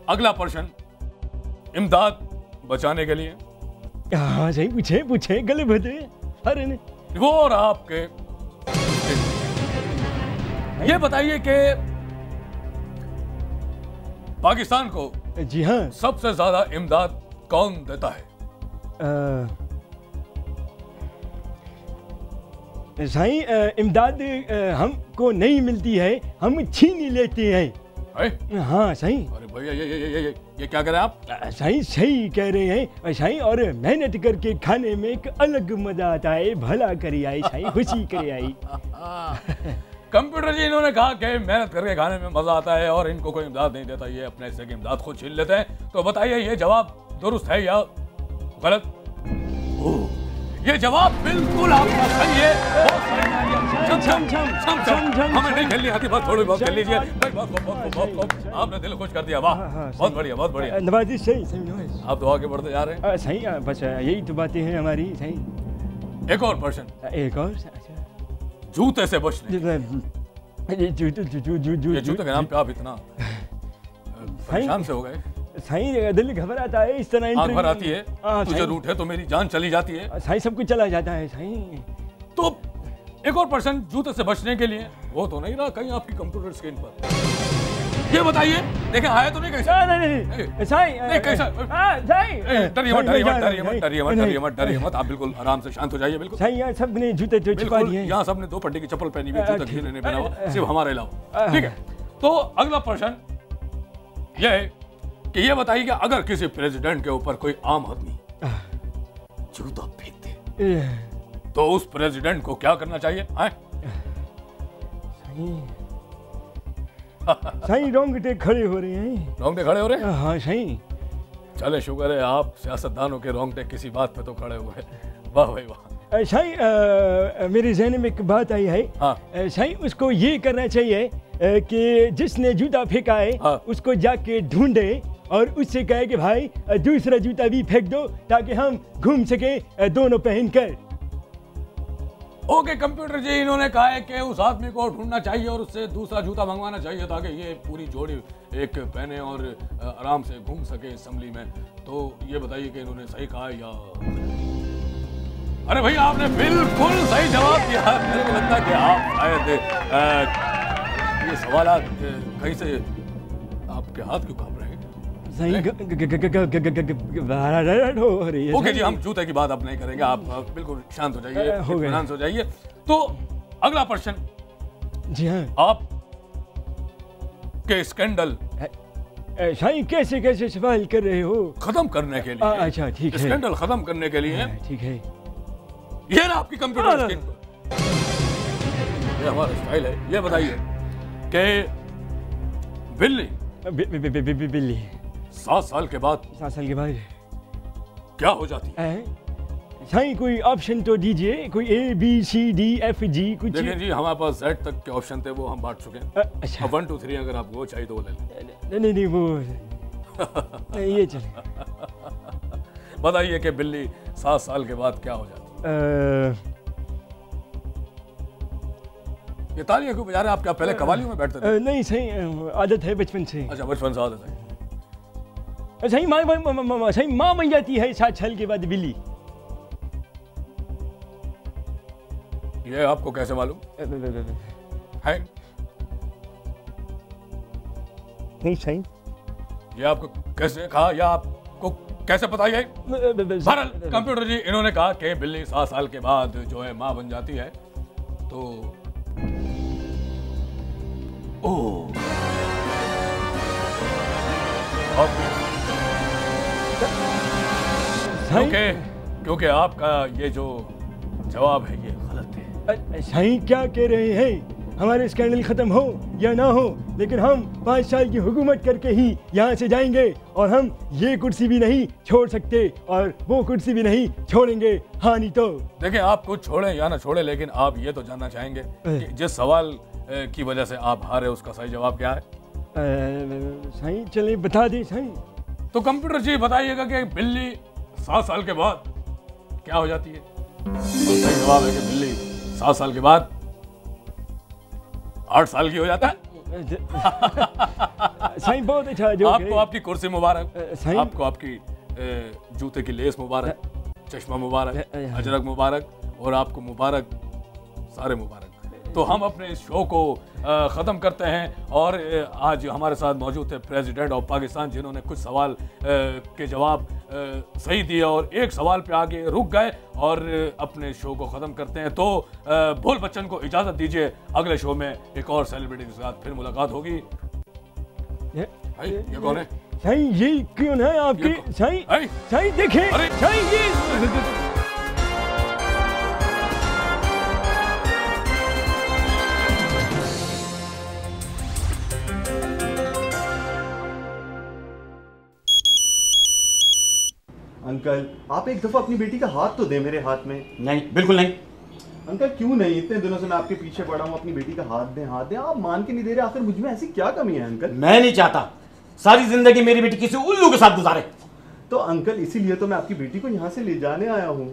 अगला प्रश्न इमदाद बचाने के लिए। हाँ सही, पूछे पूछे, गले भदे अरे ने वो और आपके ये बताइए कि पाकिस्तान को जी हाँ सबसे ज्यादा इमदाद कौन देता है? साईं इमदाद हमको नहीं मिलती है, हम छीन ही लेते हैं। हाँ साईं। अरे भैया ये क्या करें आप? साईं सही कह रहे हैं साईं, और मेहनत करके खाने में एक अलग मजा आता है। भला करी आई साईं, खुशी करी आई। कंप्यूटर जी इन्होंने कहा कि मेहनत करके खाने में मजा आता है और इनको कोई इमदाद नहीं देता, ये अपने हिस्से की इमदाद खुद छीन लेते हैं। तो बताइए ये जवाब दुरुस्त है या गलत? ये जवाब बिल्कुल आपका सही है। हमें नहीं खेलनी आती, बस थोड़ी बहुत खेल लीजिए। आपने दिल खुश कर दिया, वाह बहुत बढ़िया बहुत बढ़िया। नवाजी सही सही, आप तो आगे बढ़ते जा रहे हैं। सही, बस यही तो बातें हैं हमारी। सही, एक और प्रश्न, एक और जूते से बचने। जूते के नाम पे आप इतना परेशान से हो गए? साईं दिल घबराता है इस तरह। आंख भर आती है, तुझे रूठ है तो मेरी जान चली जाती है। साईं सब कुछ चला जाता है साईं। तो एक और प्रश्न जूते से बचने के लिए, वो तो नहीं रहा कहीं आपकी कंप्यूटर स्क्रीन पर। ये बताइए, देखें आया तो नहीं कैसा? नहीं साईं, नहीं कैसा? डरिए मत, डरिए मत, आप बिल्कुल आराम से शांत हो जाइए। बिल्कुल साईं, सबने जूते तो छुपा दिए। यहाँ सबने 2 पट्टी की चप्पल पहनी हुई, जूता किसी ने नहीं पहना हुआ, सिर्फ हमारे अलावा। ठीक है, तो अगला प्रश्न यह है कि ये बताइए कि अगर किसी प्रेसिडेंट के ऊपर कोई आम आदमी जूता फेंक दे तो उस प्रेसिडेंट को क्या करना चाहिए? साईं रोंगटे खड़े हो रहे हैं। रोंगटे खड़े हो रहे हैं? हाँ साईं। चले शुक्र है आप सियासतदानों के रोंगटे किसी बात पे तो खड़े हुए। वाह भाई वाह। साईं मेरे ज़हन में एक बात आई है। हाँ। साईं उसको ये करना चाहिए कि जिसने जूता फेंका है उसको जाके ढूंढे और उससे कहे कि भाई दूसरा जूता भी फेंक दो ताकि हम घूम सके दोनों पहनकर। ओके कंप्यूटर जी, इन्होंने कहा है कि उस आदमी को ढूंढना चाहिए और उससे दूसरा जूता मंगवाना चाहिए ताकि ये पूरी जोड़ी एक पहने और आराम से घूम सके असेंबली में। तो ये बताइए कि इन्होंने सही कहा या? अरे भैया आपने बिल्कुल सही जवाब दिया। मेरे को लगता है कि आप शायद ये सवाल कहीं से आपके हाथ क्यों कांप रहे हैं? ओके जी, हम जूते की बात अब नहीं करेंगे, आप बिल्कुल शांत हो जाइए, इत्मीनान हो जाइए। तो अगला प्रश्न जी हाँ, आप के स्कैंडल साईं कैसे कैसे सवाल कर रहे हो? खत्म करने के लिए। अच्छा ठीक है, स्कैंडल खत्म करने के लिए। ठीक है, ये ना आपकी कंप्यूटर स्क्रीन पर, ये हमारा स्टाइल है। ये बताइए कि बिल्ली 7 साल के बाद क्या हो जाती है? साईं कोई ऑप्शन तो दीजिए, कोई ABCDFG कुछ। देखिए जी, हमारे पास Z तक के ऑप्शन थे, वो हम बांट चुके हैं। अच्छा, 1 2 3 अगर आपको वो चाहिए तो वो ले लें। नहीं वो ये चले। बताइए कि बिल्ली 7 साल के बाद क्या हो जाती है? ये तालियां क्यों बजा रहे हैं आप? क्या पहले कवालियों में बैठते थे? नहीं सही, आदत है बचपन से। अच्छा, बचपन से आदत है। सही माँ बन जाती है 7 साल के बाद बिल्ली। ये आपको कैसे मालूम है? नहीं सही, ये आपको कैसे कहा या आपको कैसे पता? ये बहरहाल कंप्यूटर जी इन्होंने कहा कि बिल्ली 7 साल के बाद जो है माँ बन जाती है। तो क्योंकि आपका ये जो जवाब है ये गलत है। सही क्या कह रहे हैं? हमारे स्कैंडल खत्म हो या ना हो, लेकिन हम 5 साल की हुकूमत करके ही यहाँ से जाएंगे और हम ये कुर्सी भी नहीं छोड़ सकते और वो कुर्सी भी नहीं छोड़ेंगे। हाँ नहीं तो देखिए, आप कुछ छोड़ें या ना छोड़ें, लेकिन आप ये तो जानना चाहेंगे कि जिस सवाल की वजह से आप हारे उसका सही जवाब क्या है? सही चलिए बता दी सही। तो कंप्यूटर जी बताइएगा कि बिल्ली 7 साल के बाद क्या हो जाती है? तो सही जवाब है कि बिल्ली 7 साल के बाद 8 साल की हो जाता है। साईं बहुत अच्छा जोक आपको आपकी कुर्सी मुबारक, साईं। आपको आपकी जूते की लेस मुबारक, चश्मा मुबारक, अजरक मुबारक और आपको मुबारक, सारे मुबारक। तो हम अपने इस शो को ख़त्म करते हैं और आज हमारे साथ मौजूद थे प्रेसिडेंट ऑफ पाकिस्तान, जिन्होंने कुछ सवाल के जवाब सही दिए और एक सवाल पे आगे रुक गए और अपने शो को ख़त्म करते हैं। तो बोल बच्चन को इजाज़त दीजिए, अगले शो में एक और सेलिब्रिटी के साथ फिर मुलाकात होगी। ये कौन है? साईं ये कौन है आपके? साईं साईं देखें, साईं ये अंकल आप एक दफा अपनी बेटी का हाथ तो दे मेरे हाथ में। नहीं, बिल्कुल नहीं। अंकल क्यों नहीं? इतने दिनों से मैं आपके पीछे पड़ा हूँ, अपनी बेटी का हाथ दें हाथ दें, आप मान के नहीं दे रहे। आखिर मुझ में ऐसी क्या कमी है अंकल? मैं नहीं चाहता सारी जिंदगी मेरी बेटी किसी उल्लू के साथ गुजारे। तो अंकल इसीलिए तो मैं आपकी बेटी को यहाँ से ले जाने आया हूँ।